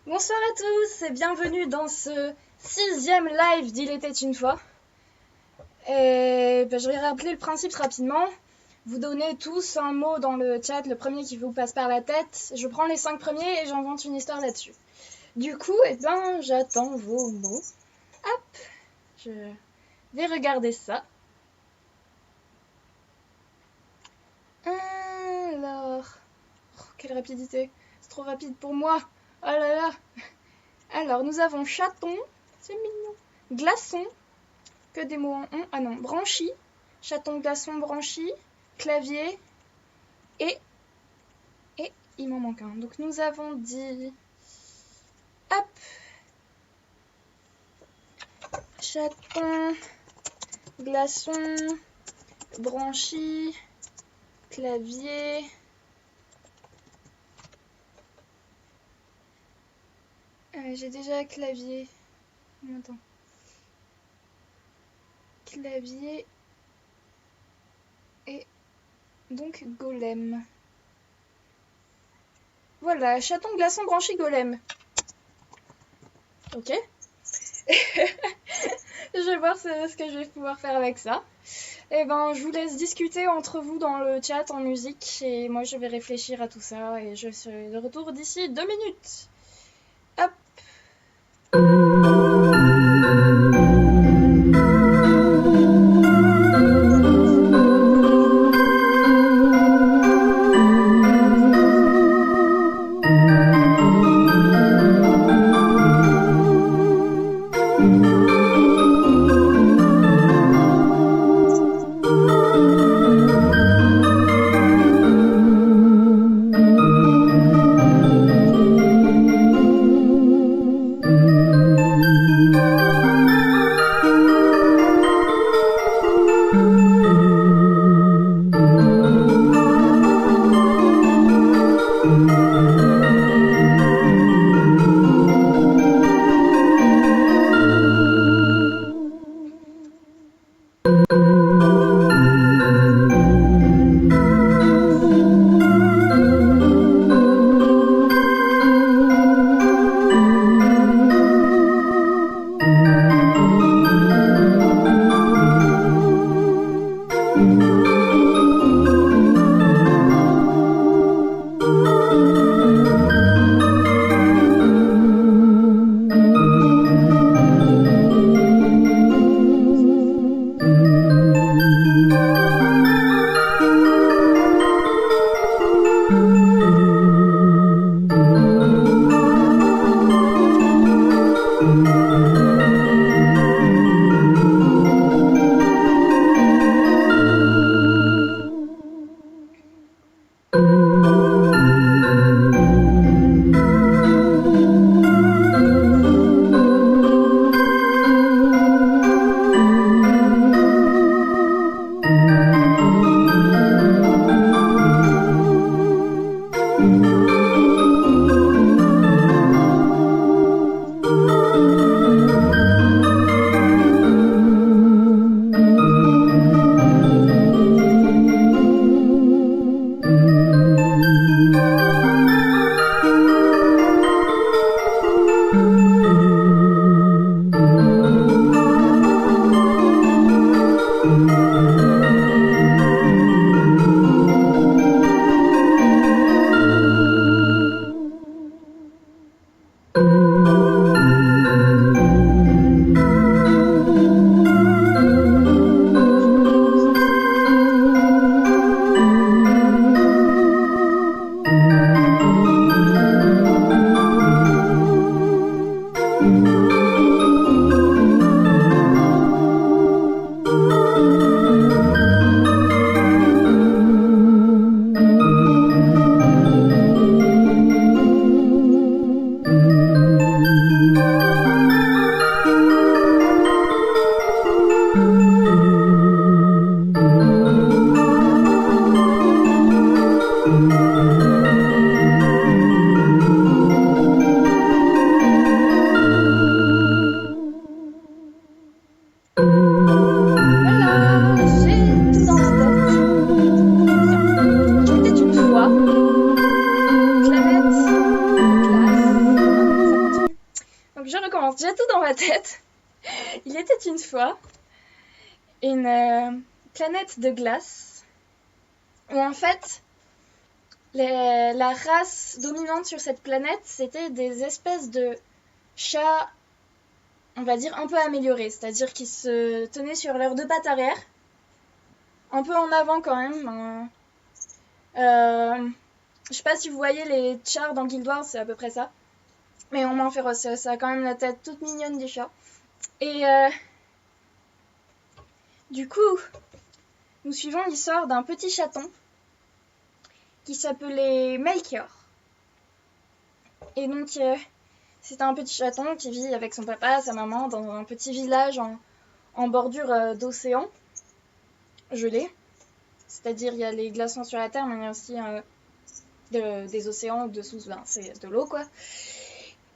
Bonsoir à tous et bienvenue dans ce 6e live d'Il était une fois. Je vais rappeler le principe rapidement. Vous donnez tous un mot dans le chat, le premier qui vous passe par la tête. Je prends les 5 premiers et j'invente une histoire là-dessus. Du coup, j'attends vos mots. Hop, je vais regarder ça. Alors, quelle rapidité, c'est trop rapide pour moi. Oh là là. Alors, nous avons chaton, c'est mignon. Glaçon, que des mots en on. Ah non, branchi, chaton, glaçon, branchi, clavier, et il m'en manque un. Donc nous avons dit, hop, chaton, glaçon, branchi, clavier. J'ai déjà clavier. Attends. Clavier et donc golem. Voilà, chaton, glaçon, branchi, golem. Ok. Je vais voir ce que je vais pouvoir faire avec ça. Je vous laisse discuter entre vous dans le chat en musique et moi je vais réfléchir à tout ça et je serai de retour d'ici 2 minutes. Hop. fait, il était une fois une planète de glace où en fait la race dominante sur cette planète, c'était des espèces de chats, on va dire, un peu améliorés. C'est-à-dire qu'ils se tenaient sur leurs deux pattes arrière, un peu en avant quand même. Je sais pas si vous voyez les chars dans Guild Wars, c'est à peu près ça. Mais en moins féroce, ça a quand même la tête toute mignonne du chat. Et du coup, nous suivons l'histoire d'un petit chaton qui s'appelait Melchior. Et donc, c'est un petit chaton qui vit avec son papa, sa maman, dans un petit village en bordure d'océan gelé. C'est-à-dire, il y a les glaçons sur la terre, mais il y a aussi des océans dessous, ben, c'est de l'eau, quoi.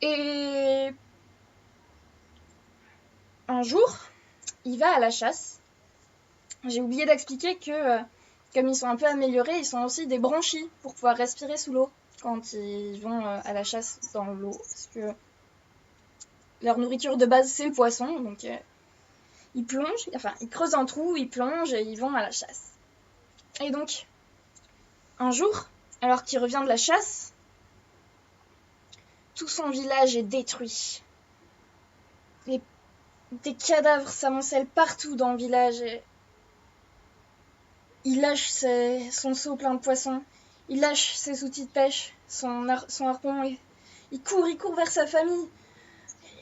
Et un jour, il va à la chasse. J'ai oublié d'expliquer que, comme ils sont un peu améliorés, ils sont aussi des branchies pour pouvoir respirer sous l'eau quand ils vont à la chasse dans l'eau. Parce que leur nourriture de base, c'est le poisson. Donc, ils plongent, enfin, ils creusent un trou, ils plongent et ils vont à la chasse. Et donc, un jour, alors qu'il revient de la chasse, tout son village est détruit. Des cadavres s'amoncellent partout dans le village. Et il lâche son seau plein de poissons. Il lâche ses outils de pêche, son harpon. Et il court vers sa famille.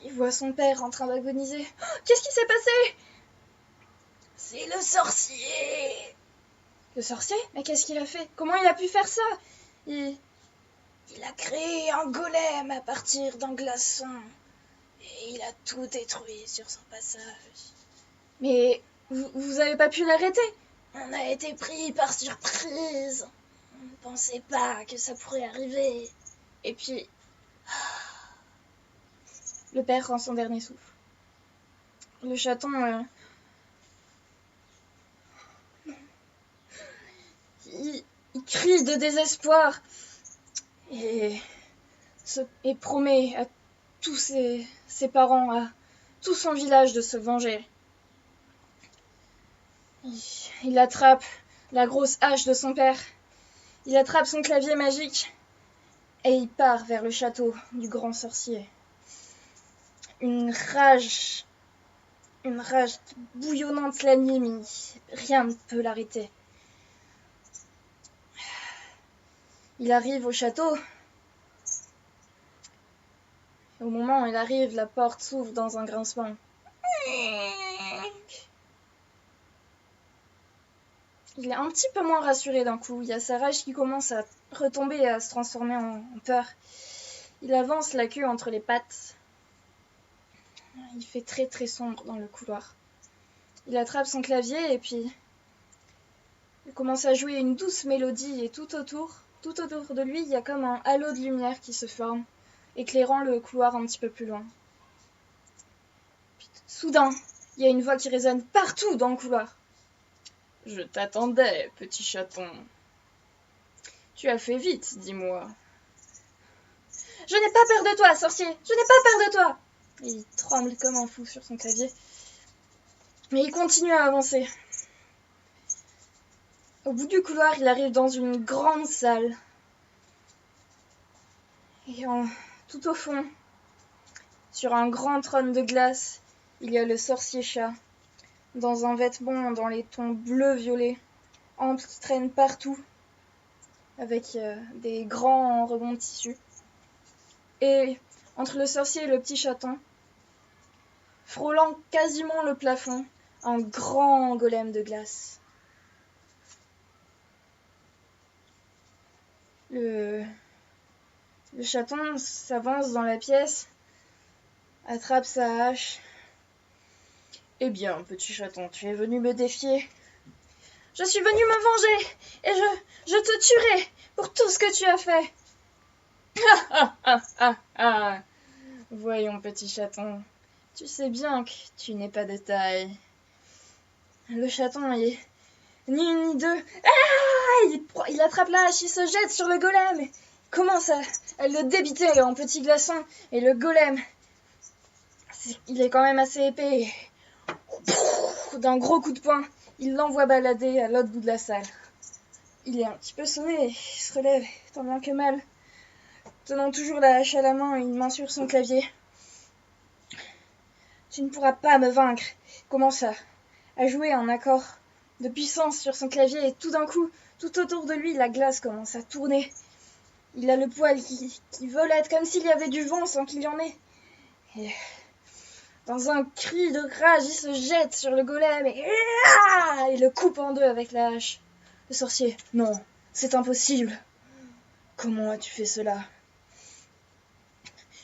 Il voit son père en train d'agoniser. Oh, qu'est-ce qui s'est passé? C'est le sorcier. Le sorcier? Mais qu'est-ce qu'il a fait? Comment il a pu faire ça? Il a créé un golem à partir d'un glaçon. Et il a tout détruit sur son passage. Mais vous avez pas pu l'arrêter? On a été pris par surprise. On ne pensait pas que ça pourrait arriver. Et puis... Le père rend son dernier souffle. Le chaton... Il crie de désespoir. Et promet à tous ses parents, à tout son village de se venger. Il attrape la grosse hache de son père. Il attrape son clavier magique. Et il part vers le château du grand sorcier. Une rage bouillonnante l'anime. Rien ne peut l'arrêter. Il arrive au château. Au moment où il arrive, la porte s'ouvre dans un grincement. Il est un petit peu moins rassuré d'un coup. Il y a sa rage qui commence à retomber et à se transformer en peur. Il avance la queue entre les pattes. Il fait très très sombre dans le couloir. Il attrape son clavier et puis il commence à jouer une douce mélodie et tout autour de lui, il y a comme un halo de lumière qui se forme, éclairant le couloir un petit peu plus loin. Puis, soudain, il y a une voix qui résonne partout dans le couloir. « Je t'attendais, petit chaton. Tu as fait vite, dis-moi. »« Je n'ai pas peur de toi, sorcier. Je n'ai pas peur de toi. » Il tremble comme un fou sur son clavier. Mais il continue à avancer. Au bout du couloir, il arrive dans une grande salle. Et tout au fond, sur un grand trône de glace, il y a le sorcier-chat, dans un vêtement dans les tons bleu-violet, ample qui traîne partout, avec des grands rebonds de tissu. Et entre le sorcier et le petit chaton, frôlant quasiment le plafond, un grand golem de glace. Le chaton s'avance dans la pièce, attrape sa hache. « Eh bien, petit chaton, tu es venu me défier. Je suis venu me venger, et je te tuerai pour tout ce que tu as fait. » Voyons, petit chaton, tu sais bien que tu n'es pas de taille. Le chaton est ni une ni deux. Il attrape la hache, il se jette sur le golem. Il commence à le débiter en petits glaçons. Et le golem Il est quand même assez épais. D'un gros coup de poing, il l'envoie balader à l'autre bout de la salle. Il est un petit peu sonné, il se relève, tant bien que mal, tenant toujours la hache à la main et une main sur son clavier. Tu ne pourras pas me vaincre. Il commence à jouer un accord de puissance sur son clavier et tout d'un coup, tout autour de lui, la glace commence à tourner. Il a le poil qui volette comme s'il y avait du vent sans qu'il y en ait. Et dans un cri de rage, il se jette sur le golem et le coupe en deux avec la hache. Le sorcier, non, c'est impossible. Comment as-tu fait cela?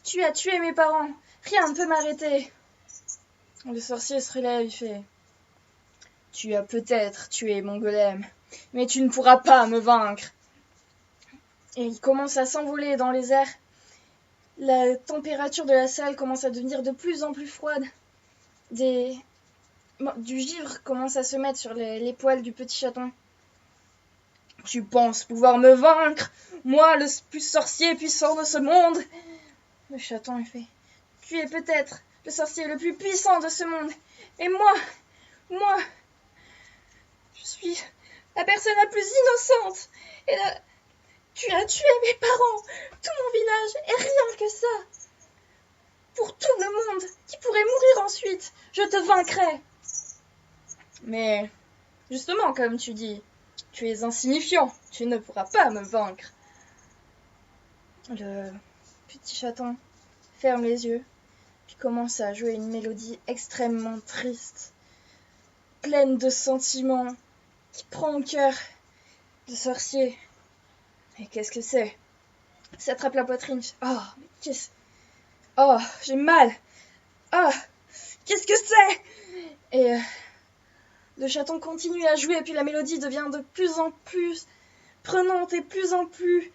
Tu as tué mes parents, rien ne peut m'arrêter. Le sorcier se relève, il fait, tu as peut-être tué mon golem, mais tu ne pourras pas me vaincre. Et il commence à s'envoler dans les airs. La température de la salle commence à devenir de plus en plus froide. Du givre commence à se mettre sur les poils du petit chaton. Tu penses pouvoir me vaincre, moi, le plus sorcier puissant de ce monde? Le chaton, il fait, tu es peut-être le sorcier le plus puissant de ce monde. Et moi, je suis la personne la plus innocente. Et là, tu as tué mes parents, tout mon village, et rien que ça. Pour tout le monde qui pourrait mourir ensuite, je te vaincrai. Mais, justement, comme tu dis, tu es insignifiant, tu ne pourras pas me vaincre. Le petit chaton ferme les yeux, puis commence à jouer une mélodie extrêmement triste, pleine de sentiments, qui prend au cœur le sorcier. Et qu'est-ce que c'est? Il s'attrape la poitrine. Oh, mais qu'est-ce... Oh, j'ai mal. Oh, qu'est-ce que c'est? Et le chaton continue à jouer, et puis la mélodie devient de plus en plus prenante et plus en plus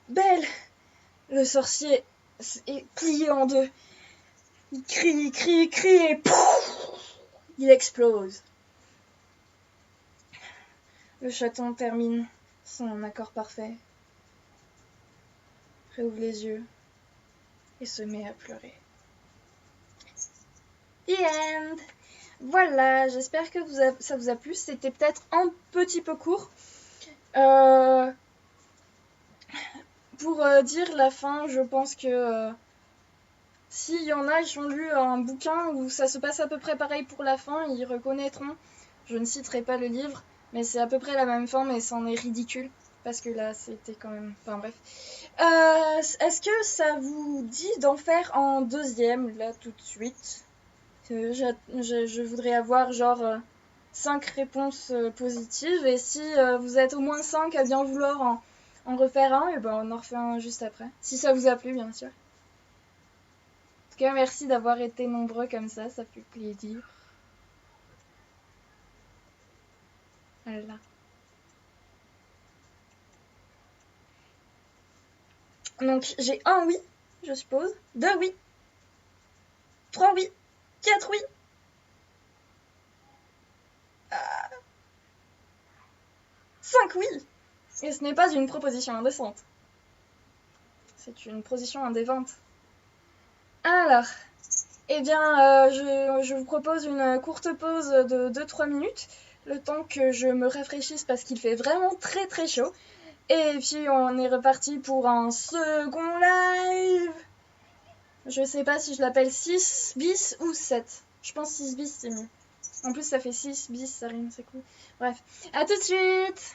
belle. Le sorcier est plié en deux. Il crie, et pouf, il explose. Le chaton termine son accord parfait, réouvre les yeux et se met à pleurer. The end. Voilà, j'espère que ça vous a plu. C'était peut-être un petit peu court. Pour dire la fin, je pense que s'il y en a qui ont lu un bouquin où ça se passe à peu près pareil pour la fin, ils reconnaîtront. Je ne citerai pas le livre, mais c'est à peu près la même fin, mais c'en est ridicule. Parce que là, c'était quand même... Enfin bref. Est-ce que ça vous dit d'en faire un deuxième, là, tout de suite? Je voudrais avoir, genre, 5 réponses positives. Et si vous êtes au moins 5 à bien vouloir en refaire un, et ben on en refait un juste après. Si ça vous a plu, bien sûr. En tout cas, merci d'avoir été nombreux comme ça fait plaisir. Voilà. Donc, j'ai 1 oui, je suppose. 2 oui. 3 oui. 4 oui. 5 oui. Et ce n'est pas une proposition indécente. C'est une proposition indévante. Alors, eh bien, je vous propose une courte pause de 2-3 minutes, le temps que je me rafraîchisse parce qu'il fait vraiment très très chaud. Et puis on est reparti pour un second live. Je sais pas si je l'appelle 6 bis ou 7. Je pense 6 bis c'est mieux. En plus ça fait 6 bis, ça rime, c'est cool. Bref, à tout de suite.